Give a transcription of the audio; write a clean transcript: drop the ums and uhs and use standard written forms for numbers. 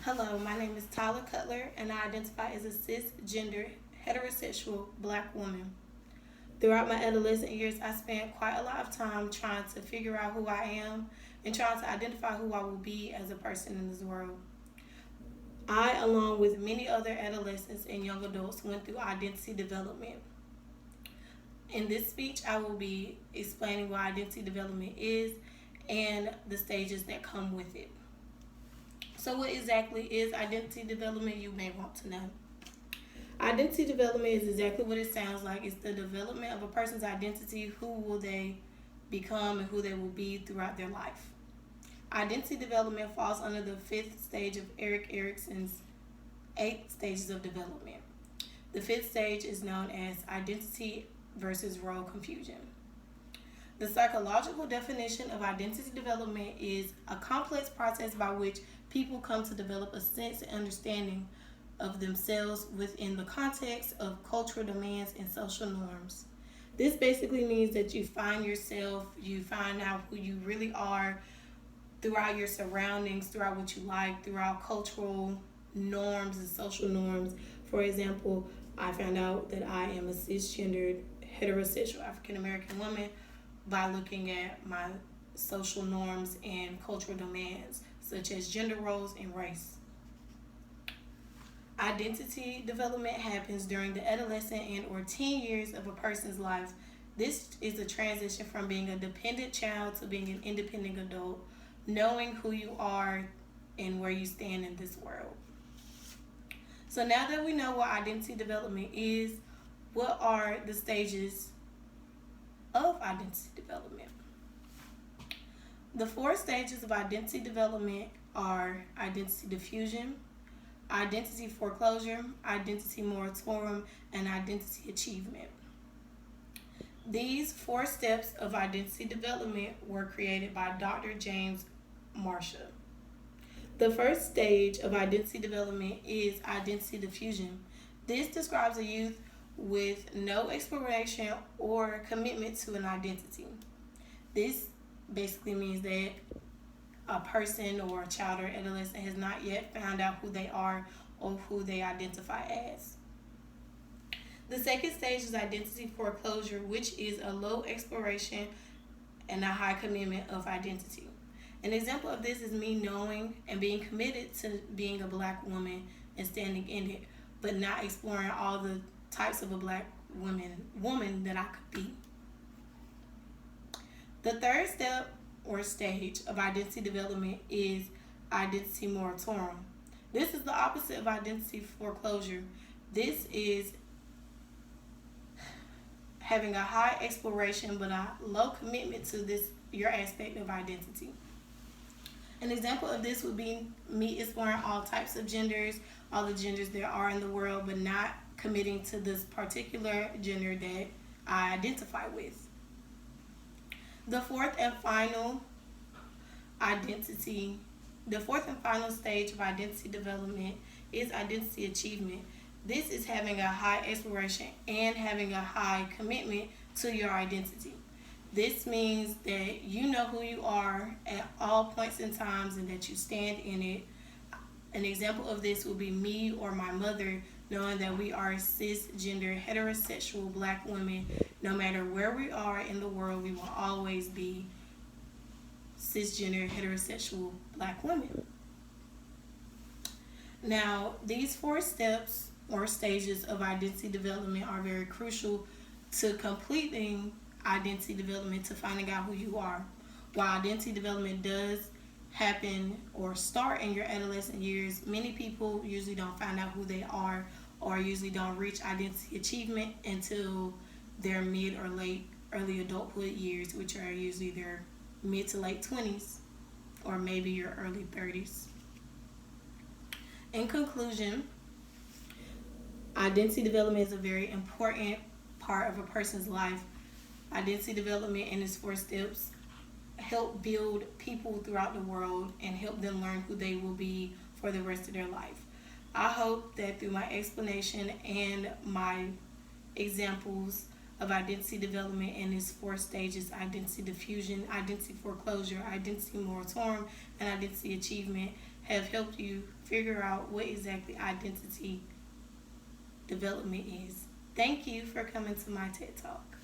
Hello, my name is Tyler Cutler, and I identify as a cisgender, heterosexual black woman. Throughout my adolescent years, I spent quite a lot of time trying to figure out who I am and trying to identify who I will be as a person in this world. I, along with many other adolescents and young adults, went through identity development. In this speech, I will be explaining what identity development is and the stages that come with it. So, what exactly is identity development? You may want to know. Identity development is exactly what it sounds like. It's the development of a person's identity, who will they become, and who they will be throughout their life. Identity development falls under the fifth stage of Erik Erikson's 8 stages of development. The fifth stage is known as identity versus role confusion. The psychological definition of identity development is a complex process by which people come to develop a sense and understanding of themselves within the context of cultural demands and social norms. This basically means that you find yourself, you find out who you really are throughout your surroundings, throughout what you like, throughout cultural norms and social norms. For example, I found out that I am a cisgendered heterosexual African American woman by looking at my social norms and cultural demands, such as gender roles and race. Identity development happens during the adolescent and or teen years of a person's life. This is a transition from being a dependent child to being an independent adult, knowing who you are and where you stand in this world. So now that we know what identity development is, what are the stages of identity development? The 4 stages of identity development are identity diffusion, identity foreclosure, identity moratorium, and identity achievement. These 4 steps of identity development were created by Dr. James Marshall. The first stage of identity development is identity diffusion. This describes a youth with no exploration or commitment to an identity. This basically means that a person or a child or adolescent has not yet found out who they are or who they identify as. The second stage is identity foreclosure, which is a low exploration and a high commitment of identity. An example of this is me knowing and being committed to being a black woman and standing in it, but not exploring all the types of a black woman that I could be. The third step or stage of identity development is identity moratorium. This is the opposite of identity foreclosure. This is having a high exploration but a low commitment to your aspect of identity. An example of this would be me exploring all types of genders, all the genders there are in the world, but not committing to this particular gender that I identify with. The fourth and final stage of identity development is identity achievement. This is having a high exploration and having a high commitment to your identity. This means that you know who you are at all points in times and that you stand in it. An example of this would be me or my mother knowing that we are cisgender heterosexual black women. No matter where we are in the world, we will always be cisgender heterosexual black women. Now, these 4 steps or stages of identity development are very crucial to completing identity development, to finding out who you are. While identity development does happen or start in your adolescent years, many people usually don't find out who they are or usually don't reach identity achievement until their mid or late early adulthood years, which are usually their mid to late 20s or maybe your early 30s. In conclusion, identity development is a very important part of a person's life. Identity development and its 4 steps help build people throughout the world and help them learn who they will be for the rest of their life. I hope that through my explanation and my examples of identity development and its 4 stages: identity diffusion, identity foreclosure, identity moratorium, and identity achievement, have helped you figure out what exactly identity development is. Thank you for coming to my TED Talk.